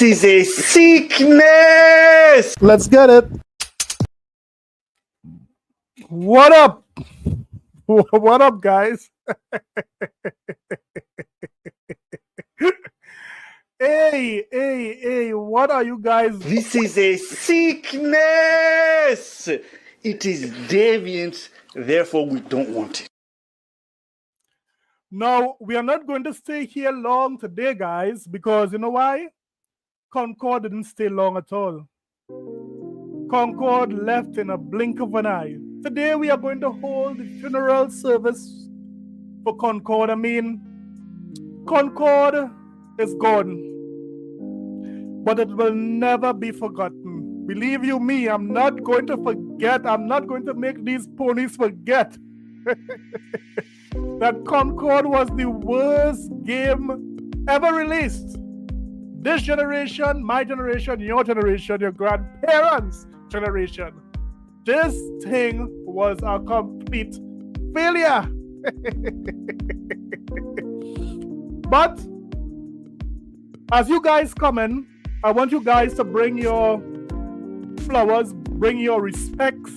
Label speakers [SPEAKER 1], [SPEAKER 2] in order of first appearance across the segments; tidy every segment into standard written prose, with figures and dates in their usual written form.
[SPEAKER 1] This is a sickness.
[SPEAKER 2] Let's get it. What up? What up, guys? Hey, what are you guys?
[SPEAKER 1] This is a sickness. It is deviant, therefore we don't want it.
[SPEAKER 2] No, we are not going to stay here long today, guys, because you know why? Concord didn't stay long at all. Concord left in a blink of an eye. Today we are going to hold the funeral service for Concord. I mean, Concord is gone, but it will never be forgotten. Believe you me, I'm not going to forget. I'm not going to make these ponies forget that Concord was the worst game ever released. This generation, my generation, your grandparents' generation. This thing was a complete failure. But as you guys come in, I want you guys to bring your flowers, bring your respects,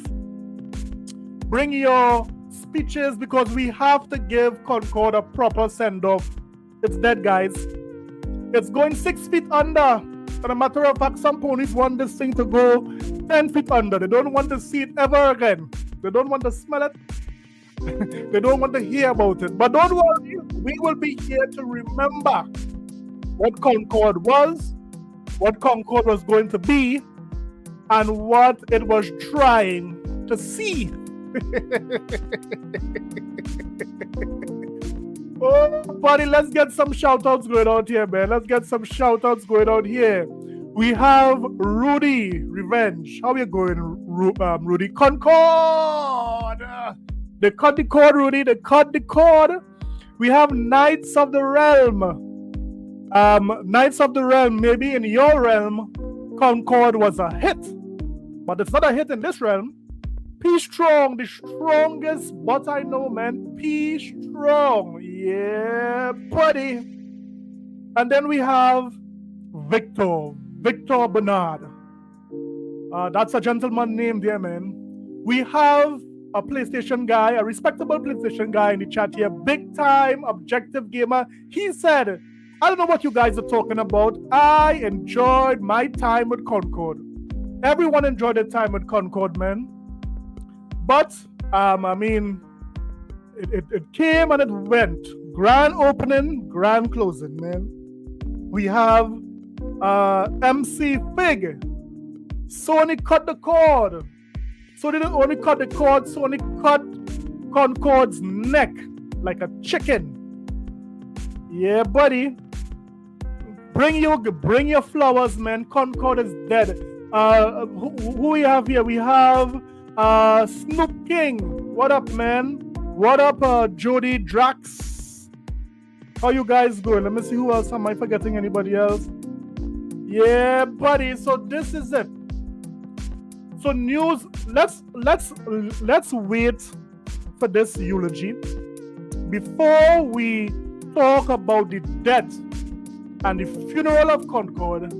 [SPEAKER 2] bring your speeches, because we have to give Concord a proper send-off. It's dead, guys. It's going 6 feet under. And a matter of fact, some ponies want this thing to go 10 feet under. They don't want to see it ever again. They don't want to smell it. They don't want to hear about it. But don't worry, we will be here to remember what Concord was, what Concord was going to be, and what it was trying to see. Oh, buddy, let's get some shout-outs going out here, man. Let's get some shout-outs going out here. We have Rudy Revenge. How are you going, Rudy? Concord! They cut the cord, Rudy. They cut the cord. We have Knights of the Realm. Knights of the Realm. Maybe in your realm, Concord was a hit. But it's not a hit in this realm. P Strong, the strongest bot I know, man. P Strong. Yeah, buddy. And then we have Victor Bernard. That's a gentleman name there, man. We have a PlayStation guy, a respectable PlayStation guy in the chat here. Big time objective gamer. He said, I don't know what you guys are talking about. I enjoyed my time with Concord. Everyone enjoyed their time with Concord, man. But, I mean, it came and it went. Grand opening, grand closing, man. We have MC Fig. Sony cut the cord. So they didn't only cut the cord, Sony cut Concord's neck like a chicken. Yeah, buddy. Bring your flowers, man. Concord is dead. Who we have here? We have Snoop King. What up, man? What up, Jody Drax? How you guys going? Let me see who else. Am I forgetting anybody else? Yeah, buddy. So this is it. So news. Let's wait for this eulogy before we talk about the death and the funeral of Concord.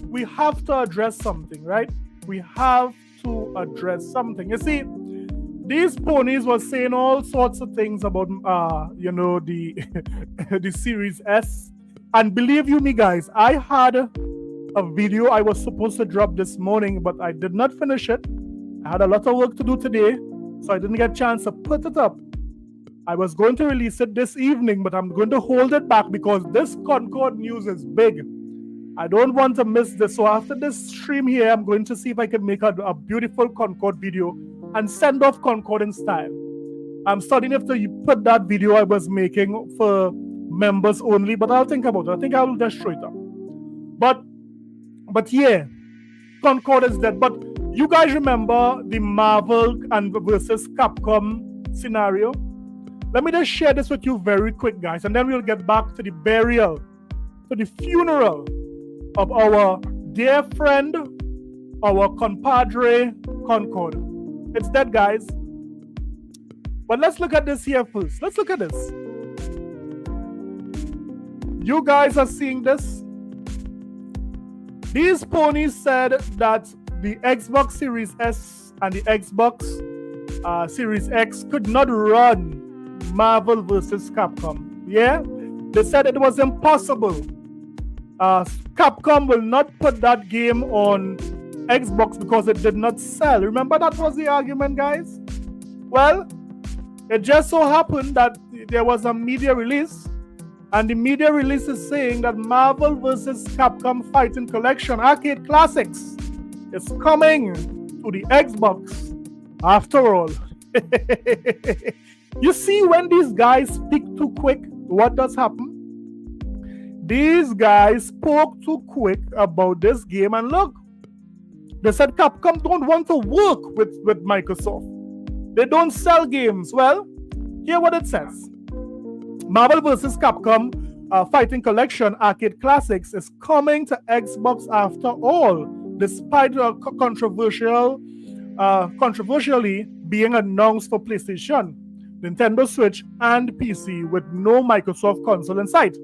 [SPEAKER 2] We have to address something, right? We have to address something. You see, these ponies were saying all sorts of things about the the Series S. And believe you me, guys, I had a video I was supposed to drop this morning, but I did not finish it. I had a lot of work to do today, so I didn't get a chance to put it up. I was going to release it this evening, but I'm going to hold it back because this Concord news is big. I don't want to miss this. So after this stream here, I'm going to see if I can make a beautiful Concord video and send off Concord in style. I'm studying if to put that video I was making for members only, but I'll think about it. I think I will just show it up. But yeah, Concord is dead. But you guys remember the Marvel and versus Capcom scenario? Let me just share this with you very quick, guys, and then we'll get back to the burial, to the funeral of our dear friend, our compadre, Concord. It's dead, guys. But let's look at this here first. Let's look at this. You guys are seeing this? These ponies said that the Xbox Series S and the Xbox Series X could not run Marvel vs. Capcom. Yeah? They said it was impossible. Capcom will not put that game on Xbox because it did not sell. Remember that was the argument, guys? Well, it just so happened that there was a media release, and the media release is saying that Marvel vs. Capcom Fighting Collection Arcade Classics is coming to the Xbox after all. You see, when these guys speak too quick, what does happen? These guys spoke too quick about this game, and look, they said Capcom don't want to work with Microsoft. They don't sell games. Well, hear what it says. Marvel vs. Capcom Fighting Collection Arcade Classics is coming to Xbox after all, despite controversially being announced for PlayStation, Nintendo Switch, and PC with no Microsoft console in sight.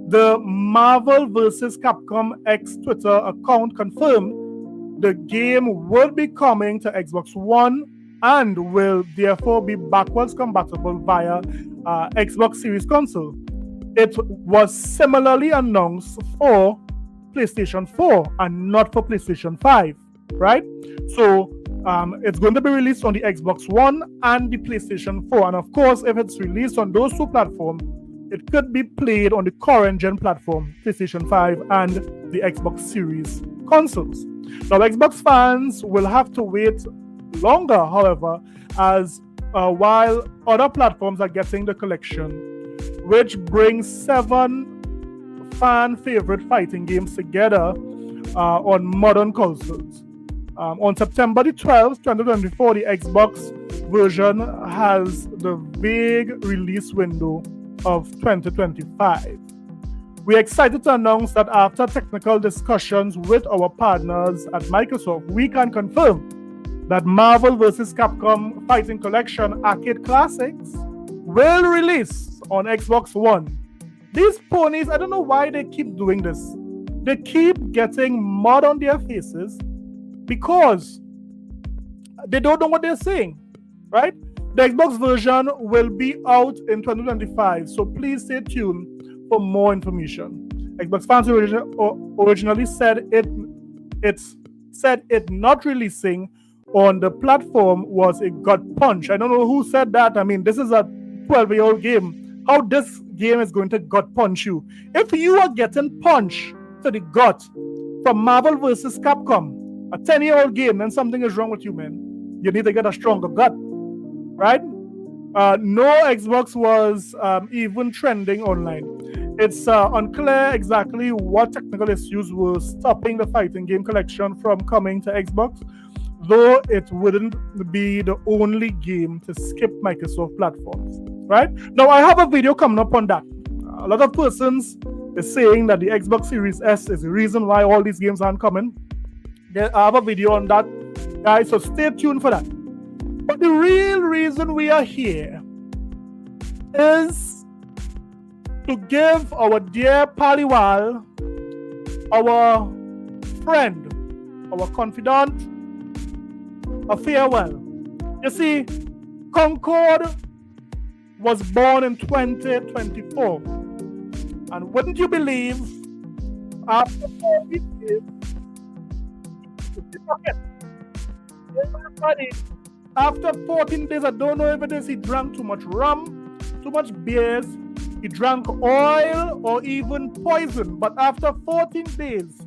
[SPEAKER 2] The Marvel vs. Capcom X Twitter account confirmed the game will be coming to Xbox One and will therefore be backwards compatible via Xbox Series console. It was similarly announced for PlayStation 4 and not for PlayStation 5, right? So it's going to be released on the Xbox One and the PlayStation 4. And of course, if it's released on those two platforms, it could be played on the current gen platform, PlayStation 5 and the Xbox Series consoles. Now, Xbox fans will have to wait longer, however, as while other platforms are getting the collection, which brings 7 fan favorite fighting games together on modern consoles. On September the 12th, 2024, the Xbox version has the vague release window of 2025. We're excited to announce that after technical discussions with our partners at Microsoft, we can confirm that Marvel vs. Capcom Fighting Collection Arcade Classics will release on Xbox One. These ponies, I don't know why they keep doing this. They keep getting mud on their faces because they don't know what they're saying, right? The Xbox version will be out in 2025, so please stay tuned for more information. Xbox fans originally said it not releasing on the platform was a gut punch. I don't know who said that. I mean, this is a 12-year-old game. How this game is going to gut punch you? If you are getting punched to the gut from Marvel vs. Capcom, a 10-year-old game, then something is wrong with you, man. You need to get a stronger gut, right? No Xbox was even trending online. It's unclear exactly what technical issues were stopping the fighting game collection from coming to Xbox, though it wouldn't be the only game to skip Microsoft platforms, right? Now, I have a video coming up on that. A lot of persons are saying that the Xbox Series S is the reason why all these games aren't coming. I have a video on that, guys, so stay tuned for that. But the real reason we are here is to give our dear Paliwal, our friend, our confidant, a farewell. You see, Concord was born in 2024. And wouldn't you believe, after 40 days, after 14 days, I don't know if it is he drank too much rum, too much beers, he drank oil, or even poison. But after 14 days,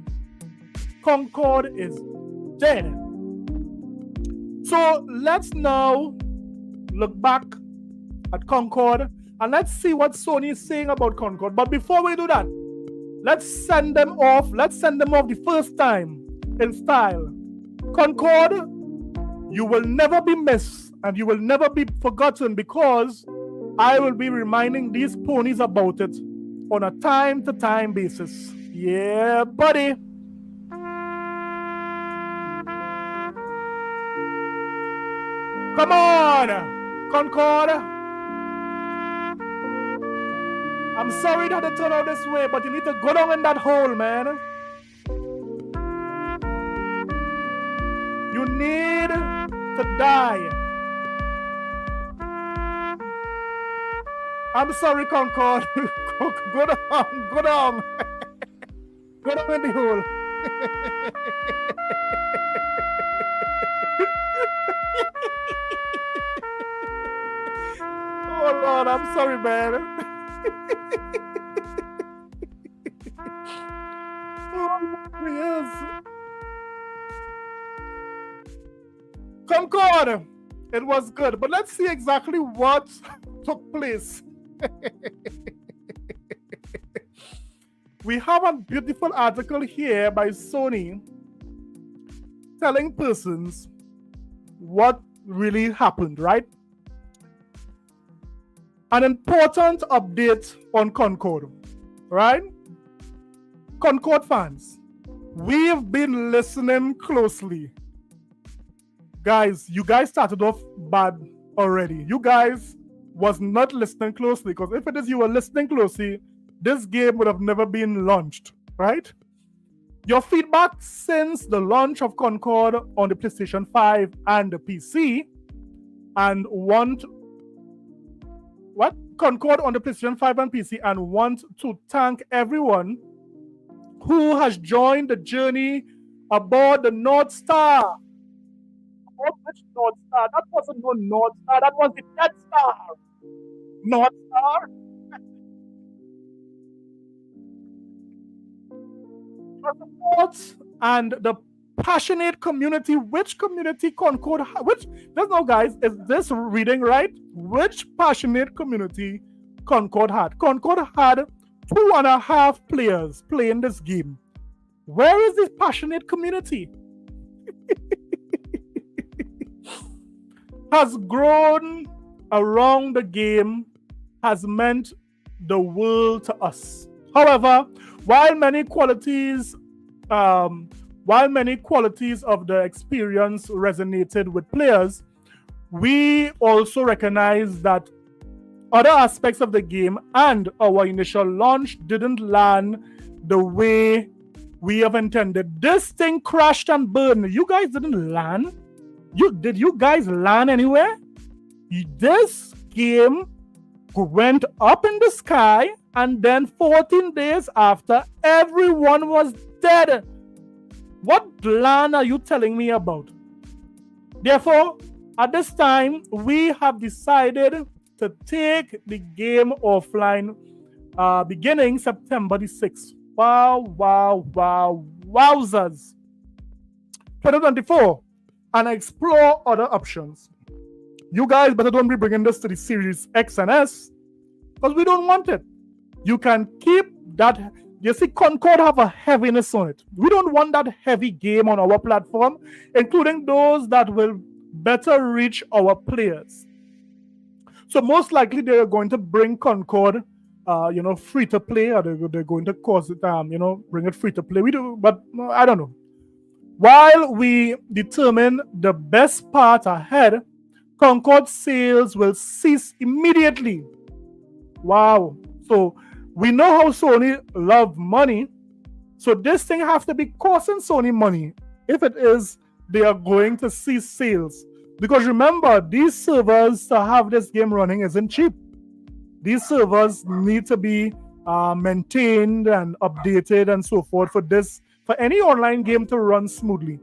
[SPEAKER 2] Concord is dead. So let's now look back at Concord and let's see what Sony is saying about Concord. But before we do that, let's send them off. Let's send them off the first time in style. Concord, you will never be missed and you will never be forgotten because I will be reminding these ponies about it on a time-to-time basis. Yeah, buddy. Come on, Concord. I'm sorry that it turned out this way, but you need to go down in that hole, man. You need to die. I'm sorry, Concord. Go down. Go down. Go down in the hole. Oh Lord, I'm sorry, man. Oh, yes. Concord, it was good, but let's see exactly what took place. We have a beautiful article here by Sony telling persons what really happened, right? An important update on Concord, right? Concord fans, we've been listening closely. Guys, you guys started off bad already. You guys was not listening closely, because if it is you were listening closely, this game would have never been launched, right? Your feedback since the launch of Concord on the PlayStation 5 and the PC, and want what? Concord on the PlayStation 5 and PC, and want to thank everyone who has joined the journey aboard the North Star. Which North Star? That wasn't no North Star, that was the Dead Star. North Star? The support and the passionate community. Which community Concord? Which? There's no, guys. Is this reading right? Which passionate community Concord had? Concord had 2.5 players playing this game. Where is this passionate community? Has grown around the game, has meant the world to us. However, while many qualities of the experience resonated with players, we also recognize that other aspects of the game and our initial launch didn't land the way we have intended. This thing crashed and burned. You guys didn't land? Did you guys land anywhere? This game went up in the sky, and then 14 days after, everyone was dead. What land are you telling me about? Therefore, at this time, we have decided to take the game offline beginning September the 6th. Wowzers. 2024, and explore other options. You guys better don't be bringing this to the Series X and S, because we don't want it. You can keep that. You see, Concord have a heaviness on it. We don't want that heavy game on our platform, including those that will better reach our players. So most likely they're going to bring Concord, free to play, or they're going to cause it, bring it free to play. We do, but I don't know. While we determine the best path ahead, Concord sales will cease immediately. Wow. So we know how Sony love money. So this thing has to be costing Sony money. If it is, they are going to cease sales. Because remember, these servers to have this game running isn't cheap. These servers need to be maintained and updated and so forth for any online game to run smoothly.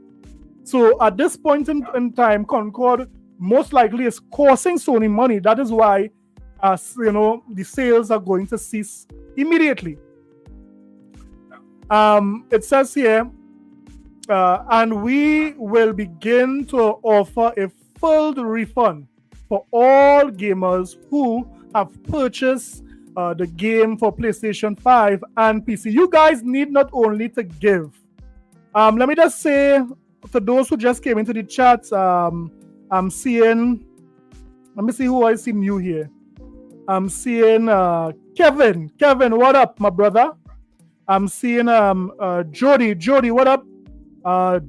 [SPEAKER 2] So at this point in time, Concord most likely is costing Sony money. That is why, the sales are going to cease immediately. It says here, and we will begin to offer a full refund for all gamers who have purchased the game for PlayStation 5 and PC. You guys need not only to give. Let me just say, to those who just came into the chat, I'm seeing, let me see who I see new here. I'm seeing Kevin. Kevin, what up, my brother? I'm seeing Jody. Jody, what up?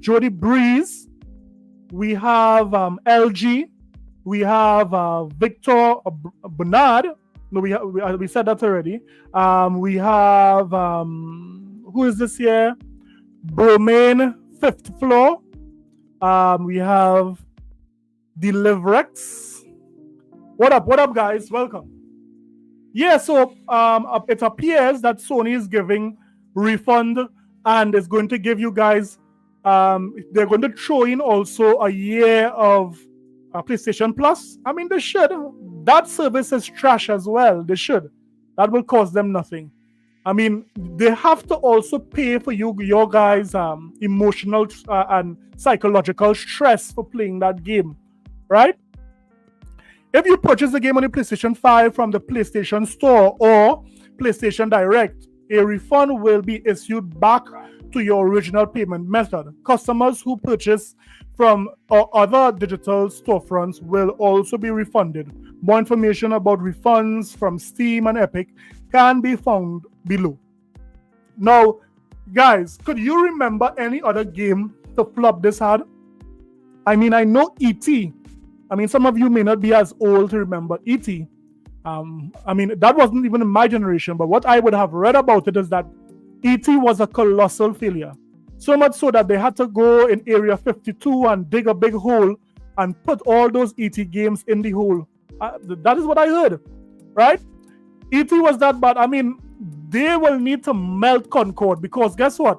[SPEAKER 2] Jody Breeze. We have LG. We have Victor Bernard. No, we said that already. We have who is this here? Bromain, 5th floor. We have Deliverex. What up? What up, guys? Welcome. Yeah, so it appears that Sony is giving refund and is going to give you guys. They're going to throw in also a year of PlayStation Plus. I mean, they should. That service is trash as well. They should. That will cost them nothing. I mean, they have to also pay for your guys' emotional and psychological stress for playing that game, right? If you purchase the game on the PlayStation 5 from the PlayStation Store or PlayStation Direct, a refund will be issued back to your original payment method. Customers who purchase from other digital storefronts will also be refunded. More information about refunds from Steam and Epic can be found below. Now, guys, could you remember any other game to flop this hard? I mean, I know E.T. I mean, some of you may not be as old to remember E.T. I mean, that wasn't even in my generation, but what I would have read about it is that E.T. was a colossal failure. So much so that they had to go in Area 52 and dig a big hole and put all those E.T. games in the hole. That is what I heard, right? E.T. was that bad. I mean, they will need to melt Concord because guess what?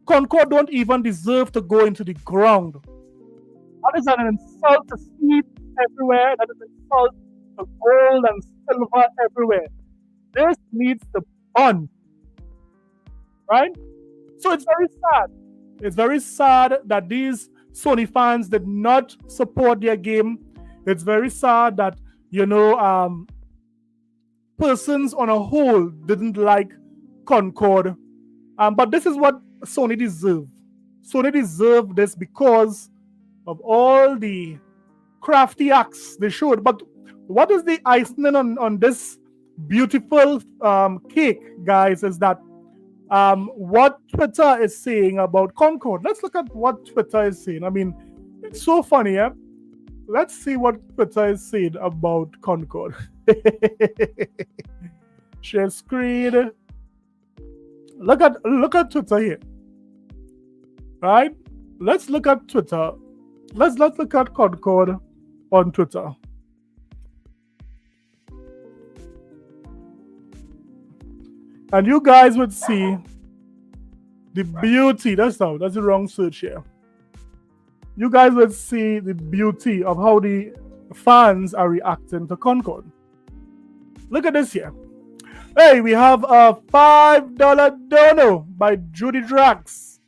[SPEAKER 2] Concord don't even deserve to go into the ground. That is an insult to seeds everywhere. That is an insult to gold and silver everywhere. This needs to burn, right? So it's very sad. It's very sad that these Sony fans did not support their game. It's very sad that, persons on a whole didn't like Concord. But this is what Sony deserved. Sony deserved this because of all the crafty acts they showed. But what is the icing on this beautiful cake, guys, is that what Twitter is saying about Concord. Let's look at what Twitter is saying. I mean, it's so funny, yeah? Let's see what Twitter is saying about Concord. Share screen. Look at Twitter here. Right? Let's look at Twitter. Let's look at Concord on Twitter. And you guys would see the beauty. That's the wrong search here. You guys would see the beauty of how the fans are reacting to Concord. Look at this here. Hey, we have a $5 dono by Jody Drax.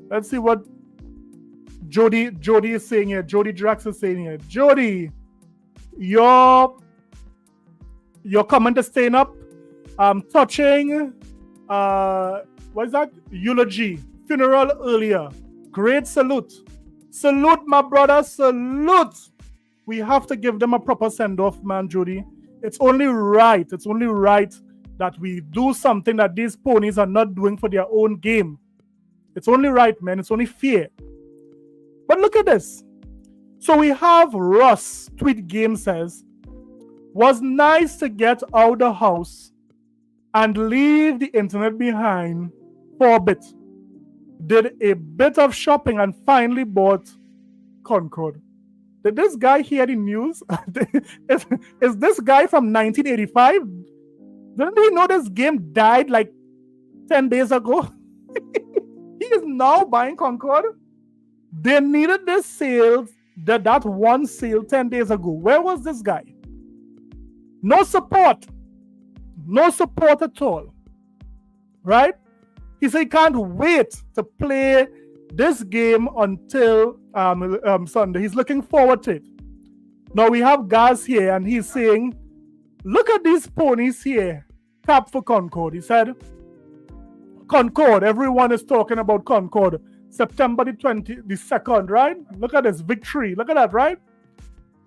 [SPEAKER 2] Let's see what Jody is saying here. Jody Drax is saying here. Jody, your comment is staying up. Touching, what is that? Eulogy, funeral earlier. Great salute. Salute, my brother, salute. We have to give them a proper send-off, man, Jody. It's only right. It's only right that we do something that these ponies are not doing for their own game. It's only right, man. It's only fair. But look at this. So we have Russ, Tweet Game says, was nice to get out of the house and leave the internet behind for a bit. Did a bit of shopping and finally bought Concord. Did this guy hear the news? is this guy from 1985? Didn't he know this game died like 10 days ago? He is now buying Concord. They needed this sale, that one sale 10 days ago. Where was this guy? No support. No support at all. Right? He said he can't wait to play this game until Sunday. He's looking forward to it. Now we have Gaz here and he's saying, look at these ponies here. Cap for Concord. He said, Concord. Everyone is talking about Concord. September the 2nd, right? Look at this victory. Look at that, right?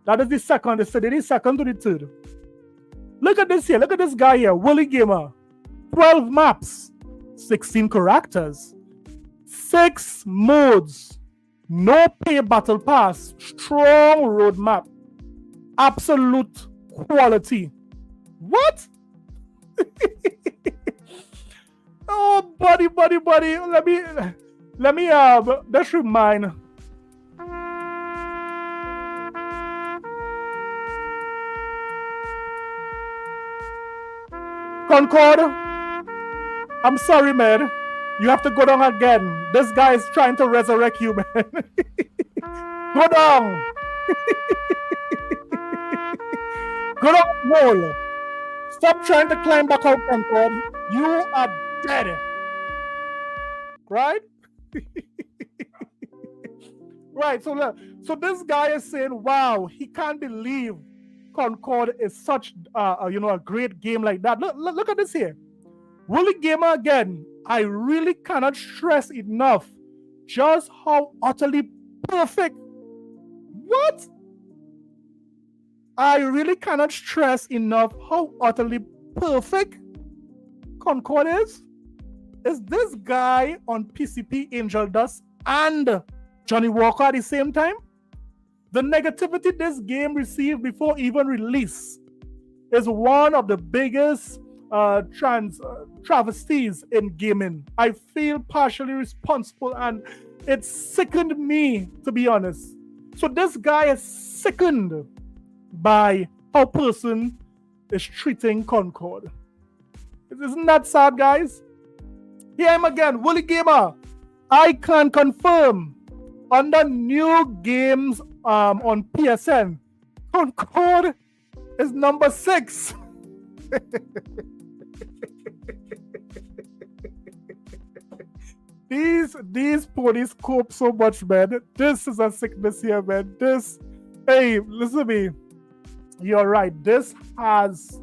[SPEAKER 2] That is the second. It's the 2nd to the 3rd. Look at this here. Look at this guy here. Willy Gamer. 12 maps. 16 characters. 6 modes. No pay battle pass. Strong roadmap. Absolute quality. What? Oh, buddy. Let me just remind. Concord, I'm sorry, man. You have to go down again. This guy is trying to resurrect you, man. Go down. Go down, roll. Stop trying to climb back out, Concord. You are dead. Right? Right. So this guy is saying, wow, he can't believe Concord is such a great game like that. Look at this here. Woolly Gamer again. I really cannot stress enough just how utterly perfect. What? I really cannot stress enough how utterly perfect Concord is. Is this guy on PCP Angel Dust and Johnny Walker at the same time? The negativity this game received before even release is one of the biggest travesties in gaming. I feel partially responsible, and it sickened me, to be honest. So this guy is sickened by how a person is treating Concord. Isn't that sad, guys? Here I am again, Woolly Gamer. I can confirm under new games on PSN, Concord is number 6. These ponies cope so much, man. This is a sickness here, man. Hey, listen to me. You're right. This has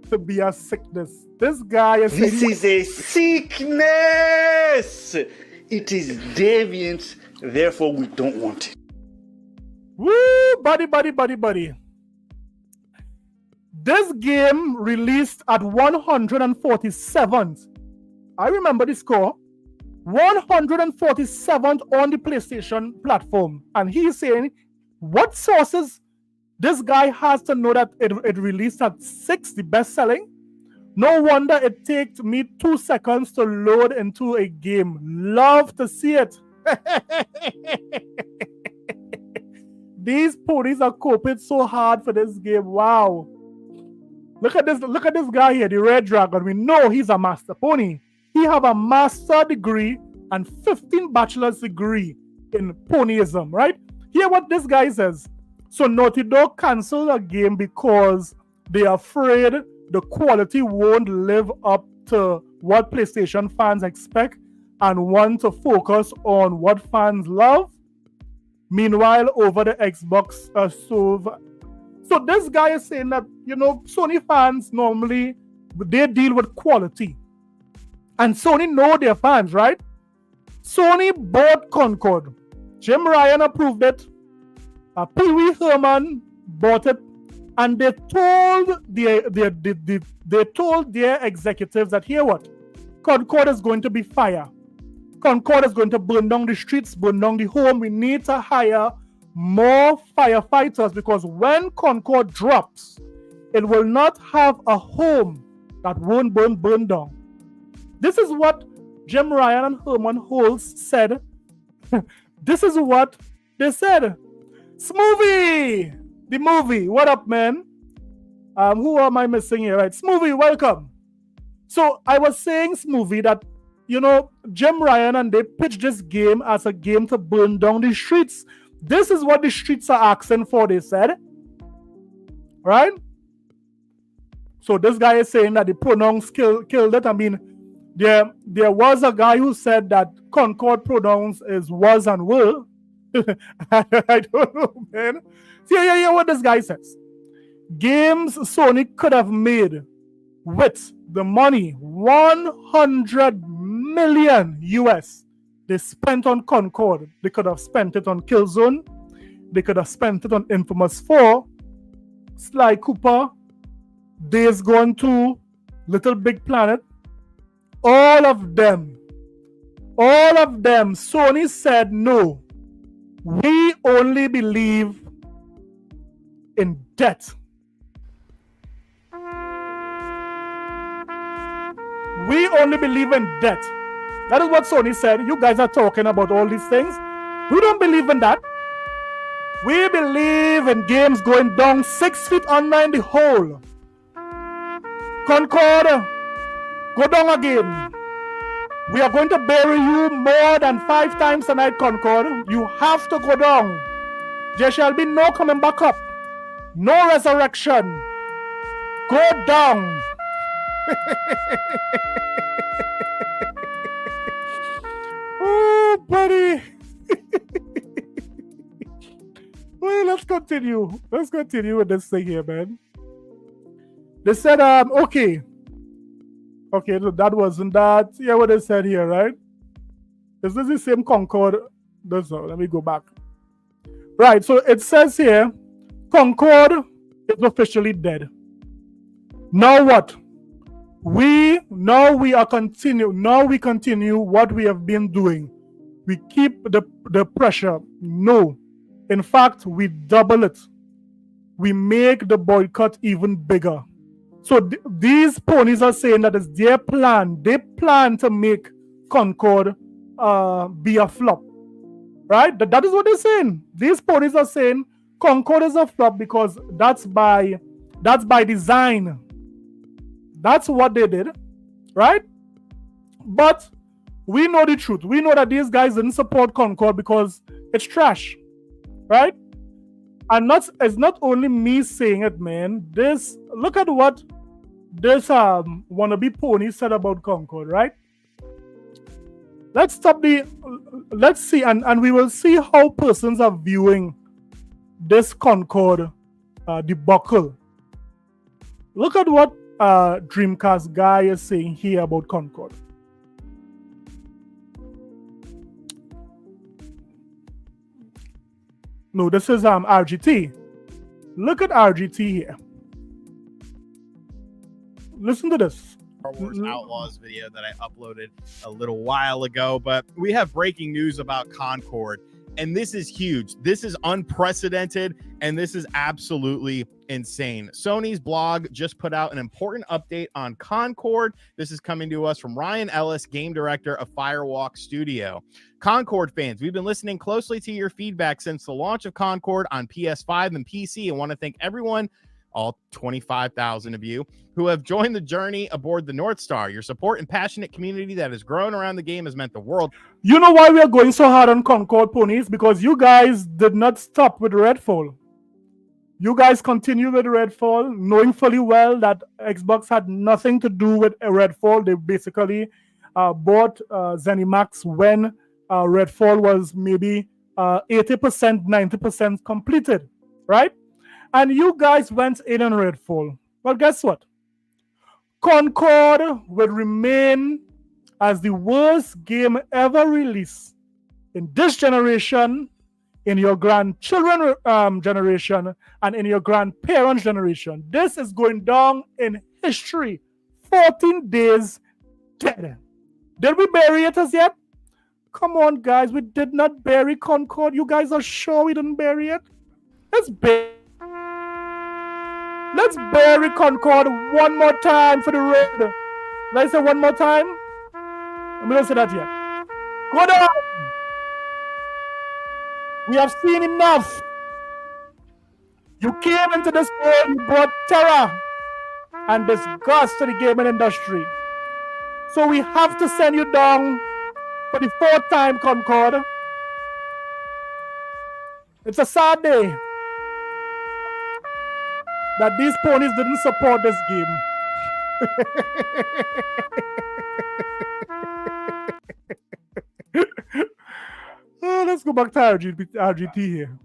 [SPEAKER 2] to be a sickness. This guy is.
[SPEAKER 1] This is a sickness. It is deviant. Therefore, we don't want it.
[SPEAKER 2] Woo, buddy. This game released at 147th. I remember the score. 147th on the PlayStation platform. And he's saying, what sources this guy has to know that it released at 6, the best selling? No wonder it takes me 2 seconds to load into a game. Love to see it. These ponies are coping so hard for this game. Wow. Look at this guy here, the Red Dragon. We know he's a master pony. He have a master degree and 15 bachelor's degree in ponyism, right? Hear what this guy says. So Naughty Dog canceled a game because they're afraid the quality won't live up to what PlayStation fans expect and want to focus on what fans love. Meanwhile, over the Xbox so this guy is saying that, Sony fans normally, they deal with quality. And Sony know their fans, right? Sony bought Concord. Jim Ryan approved it. Pee Wee Herman bought it. And they told their executives that, here what? Concord is going to be fire. Concord is going to burn down the streets, burn down the home. We need to hire more firefighters because when Concord drops, it will not have a home that won't burn down. This is what Jim Ryan and Herman Holtz said. This is what they said. Smoothie! The movie. What up, man? Who am I missing here? Right, Smoothie, welcome. So I was saying, Smoothie, that Jim Ryan and they pitched this game as a game to burn down the streets. This is what the streets are asking for, they said. Right? So this guy is saying that the pronouns killed it. I mean, there was a guy who said that Concord pronouns is was and will. I don't know, man. See, yeah, what this guy says. Games Sony could have made with the money, 100 million US they spent on Concord. They could have spent it on Killzone. They could have spent it on Infamous 4, Sly Cooper, Days Gone 2, Little Big Planet. All of them, Sony said no. We only believe in debt. We only believe in debt. That is what Sony said. You guys are talking about all these things. We don't believe in that. We believe in games going down 6 feet under in the hole. Concord, go down again. We are going to bury you more than 5 times tonight, Concord. You have to go down. There shall be no coming back up. No resurrection. Go down. Oh, buddy. Well, let's continue. Let's continue with this thing here, man. They said, okay. Okay, so that wasn't that. Yeah, what they said here, right? Is this the same Concord? Let me go back. Right, so it says here, Concord is officially dead. Now what? We continue what we have been doing. We keep the pressure. No. In fact, we double it. We make the boycott even bigger. So these ponies are saying that it's their plan. They plan to make Concord be a flop. Right? That is what they're saying. These ponies are saying Concord is a flop because that's by design. That's what they did. Right? But we know the truth. We know that these guys didn't support Concord because it's trash. Right? And it's not only me saying it, man. Look at what this wannabe pony said about Concord, right? Let's see, and we will see how persons are viewing this Concord debacle. Look at what Dreamcast guy is saying here about Concord. No, this is RGT. Look at RGT here. Listen to this.
[SPEAKER 3] Star Wars Outlaws video that I uploaded a little while ago, but we have breaking news about Concord, and this is huge. This is unprecedented, and this is absolutely insane. Sony's blog just put out an important update on Concord. This is coming to us from Ryan Ellis, game director of Firewalk Studio. Concord fans, we've been listening closely to your feedback since the launch of Concord on PS5 and PC, and want to thank everyone, all 25,000 of you, who have joined the journey aboard the North Star. Your support and passionate community that has grown around the game has meant the world.
[SPEAKER 2] You know why we are going so hard on Concord ponies? Because you guys did not stop with Redfall. You guys continue with Redfall, knowing fully well that Xbox had nothing to do with Redfall. They basically bought ZeniMax when Redfall was maybe 80%, 90% completed, right? And you guys went in on Redfall. Well, guess what? Concord will remain as the worst game ever released in this generation, in your grandchildren generation, and in your grandparents' generation. This is going down in history. 14 days dead. Did we bury it as yet? Come on, guys. We did not bury Concord. You guys are sure we didn't bury it? Let's bury Concord one more time for the road. Let's say one more time. I'm going to say that yet. Go down. We have seen enough. You came into this world, you brought terror and disgust to the gaming industry. So we have to send you down for the 4th time, Concord. It's a sad day that these ponies didn't support this game. Let's go back to RGT here.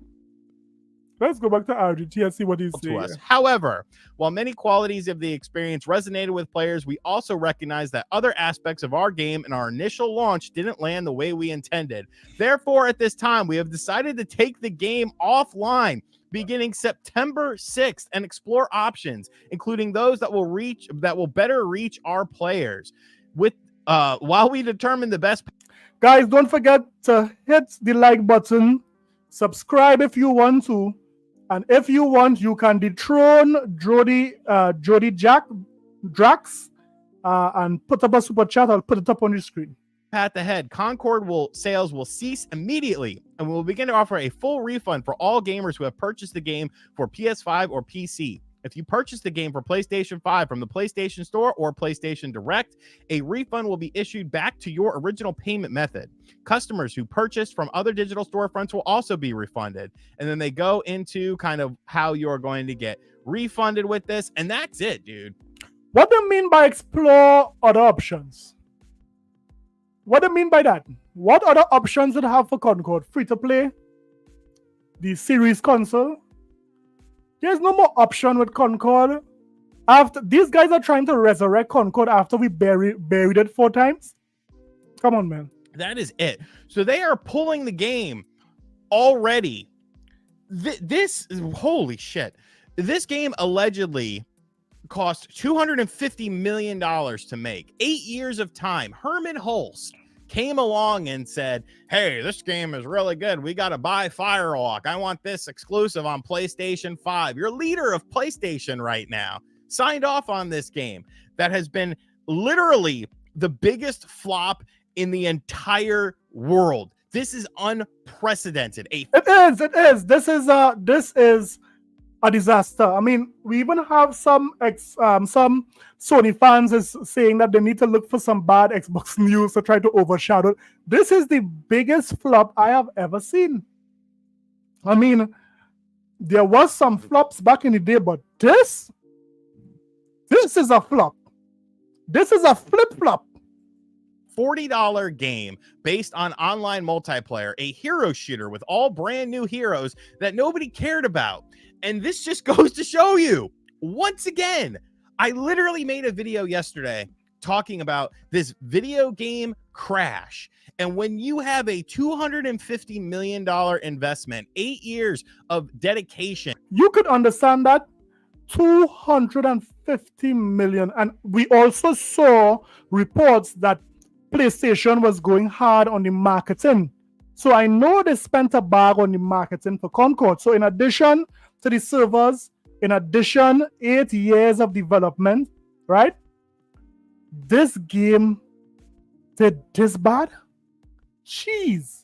[SPEAKER 2] Let's go back to RGT and see what he's saying.
[SPEAKER 3] However, while many qualities of the experience resonated with players, we also recognize that other aspects of our game and our initial launch didn't land the way we intended. Therefore, at this time, we have decided to take the game offline beginning September 6th and explore options, including those that will better reach our players. While we determine the best.
[SPEAKER 2] Guys, don't forget to hit the like button, subscribe if you want to, and if you want, you can dethrone Jody Drax and put up a super chat. I'll put it up on your screen.
[SPEAKER 3] path ahead. Concord sales will cease immediately, and we will begin to offer a full refund for all gamers who have purchased the game for PS5 or PC. If you purchase the game for PlayStation 5 from the PlayStation Store or PlayStation Direct, a refund will be issued back to your original payment method. Customers who purchased from other digital storefronts will also be refunded. And then they go into kind of how you're going to get refunded with this, and that's it, dude.
[SPEAKER 2] What do you mean by explore other options? What do you mean by that? What other options did it have for Concord? Free to play? The series console? There's no more option with Concord. After these guys are trying to resurrect Concord after we buried it 4 times. Come on, man.
[SPEAKER 3] That is it. So they are pulling the game already. This holy shit. This game allegedly cost $250 million to make. 8 years of time. Herman Hulst came along and said, hey, this game is really good. We got to buy Firewalk. I want this exclusive on PlayStation 5. Your leader of PlayStation right now signed off on this game that has been literally the biggest flop in the entire world. This is unprecedented. It
[SPEAKER 2] is. This is a disaster. I mean, we even have some Sony fans is saying that they need to look for some bad Xbox news to try to overshadow it. This is the biggest flop I have ever seen. I mean, there was some flops back in the day, but this is a flop. This is a flip-flop.
[SPEAKER 3] $40 game based on online multiplayer, a hero shooter with all brand new heroes that nobody cared about. And this just goes to show you, once again, I literally made a video yesterday talking about this video game crash. And when you have a $250 million investment, 8 years of dedication.
[SPEAKER 2] You could understand that. 250 million. And we also saw reports that PlayStation was going hard on the marketing. So I know they spent a bag on the marketing for Concord. So in addition to the servers, in addition, 8 years of development, right? This game did this bad? Jeez.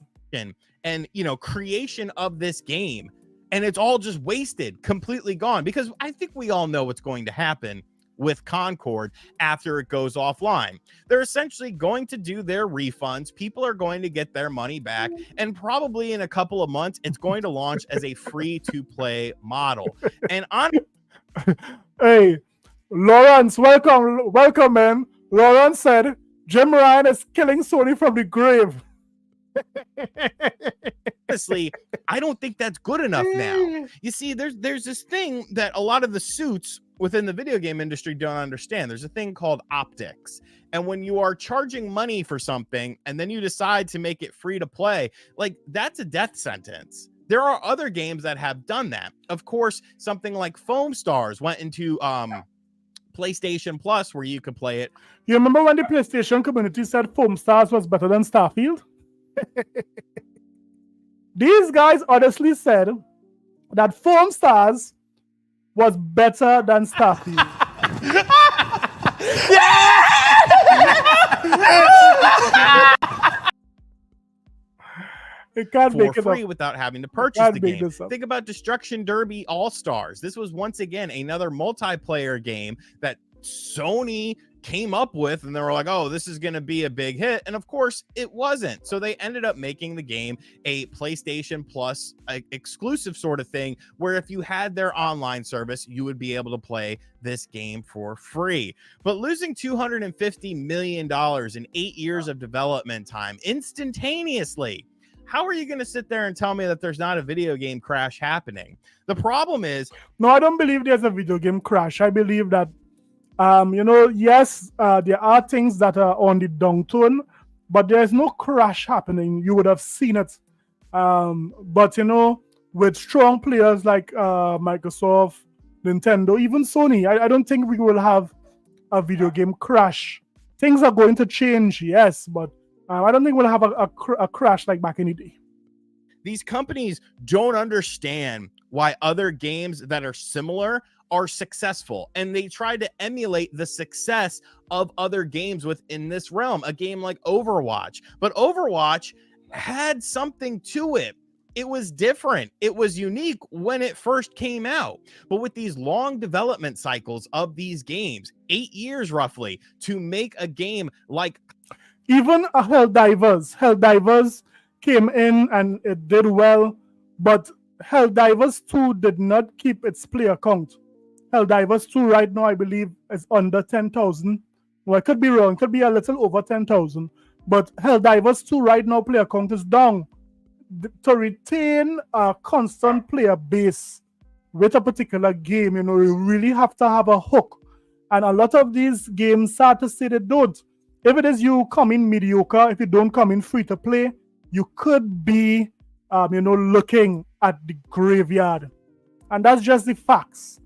[SPEAKER 3] And you know, creation of this game. And it's all just wasted, completely gone. Because I think we all know what's going to happen with Concord after it goes offline. They're essentially going to do their refunds. People are going to get their money back. And probably in a couple of months, it's going to launch as a free-to-play model. And
[SPEAKER 2] hey, Lawrence, welcome, man. Lawrence said, Jim Ryan is killing Sony from the grave.
[SPEAKER 3] Honestly, I don't think that's good enough now. You see, there's this thing that a lot of the suits within the video game industry don't understand. There's a thing called optics. And when you are charging money for something and then you decide to make it free to play, like that's a death sentence. There are other games that have done that. Of course, something like Foam Stars went into PlayStation Plus where you could play it.
[SPEAKER 2] You remember when the PlayStation community said Foam Stars was better than Starfield? These guys honestly said that Foam Stars was better than Starfield. It can't make it
[SPEAKER 3] free
[SPEAKER 2] up
[SPEAKER 3] without having to purchase the game. Think about Destruction Derby All-Stars. This was once again another multiplayer game that Sony came up with, and they were like, oh, this is going to be a big hit. And of course it wasn't. So they ended up making the game a PlayStation Plus exclusive sort of thing, where if you had their online service, you would be able to play this game for free. But losing $250 million in 8 years of development time instantaneously, how are you going to sit there and tell me that there's not a video game crash happening? The problem is,
[SPEAKER 2] no, I don't believe there's a video game crash. I believe that yes, there are things that are on the downturn, but there's no crash happening. You would have seen it. But, with strong players like Microsoft, Nintendo, even Sony, I don't think we will have a video game crash. Things are going to change, yes, but I don't think we'll have a crash like back in the day.
[SPEAKER 3] These companies don't understand why other games that are similar are successful, and they try to emulate the success of other games within this realm. A game like Overwatch, but Overwatch had something to it. It was different. It was unique when it first came out. But with these long development cycles of these games, 8 years roughly, to make a game like
[SPEAKER 2] even Helldivers came in and it did well, but Helldivers 2 did not keep its player count. Helldivers 2 right now, I believe, is under 10,000. Well, I could be wrong. It could be a little over 10,000. But Helldivers 2 right now, player count is down. To retain a constant player base with a particular game, you really have to have a hook. And a lot of these games start to say they don't. If it is you come in mediocre, if you don't come in free to play, you could be, looking at the graveyard. And that's just the facts.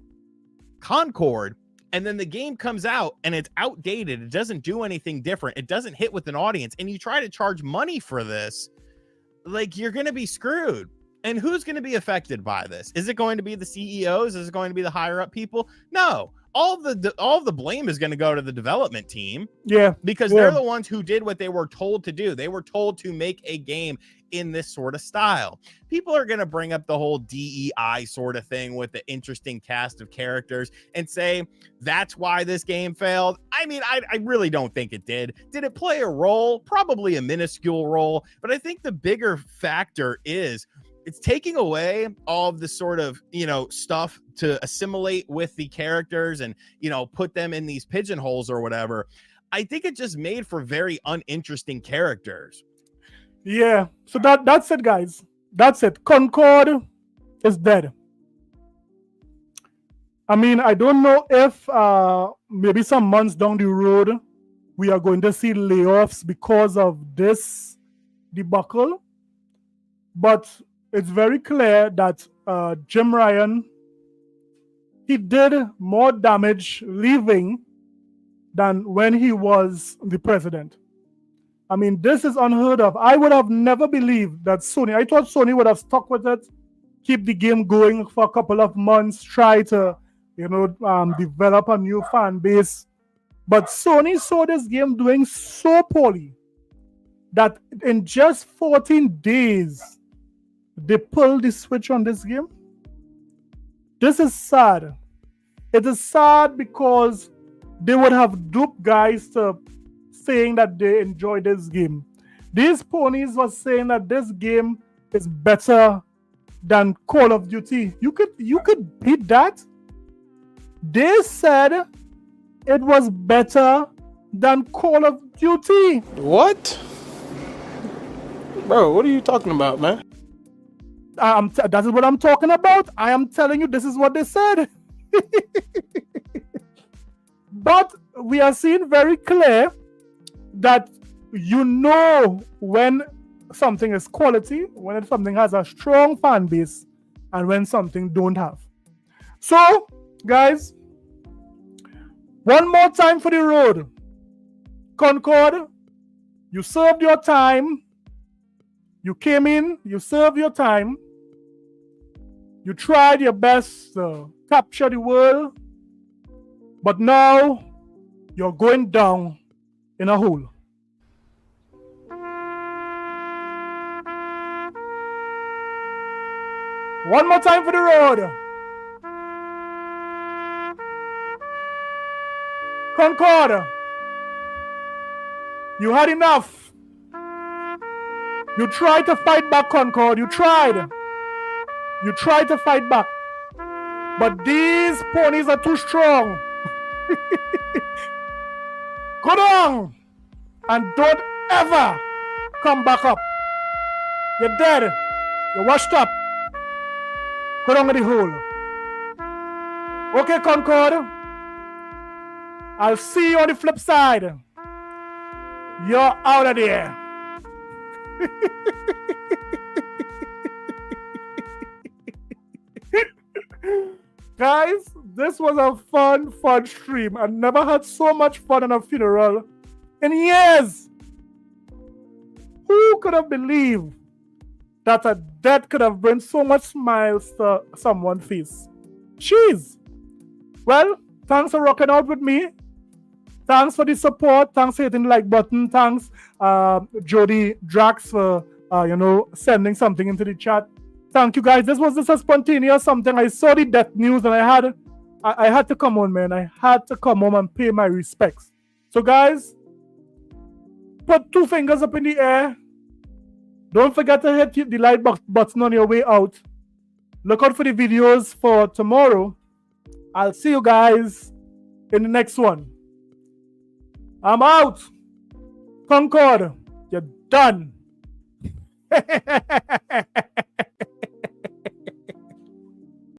[SPEAKER 3] Concord, and then the game comes out and it's outdated. It doesn't do anything different. It doesn't hit with an audience. And you try to charge money for this, like, you're going to be screwed. And who's going to be affected by this? Is it going to be the CEOs? Is it going to be the higher up people? No. All the blame is going to go to the development team.
[SPEAKER 2] Yeah.
[SPEAKER 3] Because they're the ones who did what they were told to do. They were told to make a game in this sort of style. People are going to bring up the whole DEI sort of thing with the interesting cast of characters and say that's why this game failed. I mean, I really don't think it did. Did it play a role? Probably a minuscule role. But I think the bigger factor is it's taking away all of the sort of, stuff to assimilate with the characters and, put them in these pigeonholes or whatever. I think it just made for very uninteresting characters.
[SPEAKER 2] Yeah. So that's it, guys. That's it. Concord is dead. I mean, I don't know if maybe some months down the road, we are going to see layoffs because of this debacle. But it's very clear that Jim Ryan, he did more damage leaving than when he was the president. I mean, this is unheard of. I would have never believed that I thought Sony would have stuck with it, keep the game going for a couple of months, try to, develop a new fan base. But Sony saw this game doing so poorly that in just 14 days, they pulled the switch on this game. This is sad. It is sad because they would have duped guys to saying that they enjoy this game. These ponies were saying that this game is better than Call of Duty. You could beat that. They said it was better than Call of Duty.
[SPEAKER 4] What? Bro, what are you talking about, man?
[SPEAKER 2] That is what I'm talking about. I am telling you, this is what they said. But we are seeing very clear that when something is quality, when something has a strong fan base, and when something don't have. So, guys, one more time for the road. Concord, you served your time. You came in, you served your time. You tried your best to capture the world. But now, you're going down in a hole. One more time for the road. Concord, you had enough. You tried to fight back, Concord. You tried. You tried to fight back. But these ponies are too strong. Go down and don't ever come back up. You're dead. You're washed up. Go down in the hole. Okay, Concord. I'll see you on the flip side. You're out of there. Guys, this was a fun stream. I never had so much fun in a funeral in years. Who could have believed that a death could have brought so much smiles to someone's face? Jeez. Well, thanks for rocking out with me. Thanks for the support. Thanks for hitting the like button. Thanks, Jody Drax, for sending something into the chat. Thank you guys. This was just a spontaneous something. I saw the death news and I had to come on, man. I had to come home and pay my respects. So guys, put 2 fingers up in the air. Don't forget to hit the like button on your way out. Look out for the videos for tomorrow. I'll see you guys in the next one. I'm out. Concord, you're done.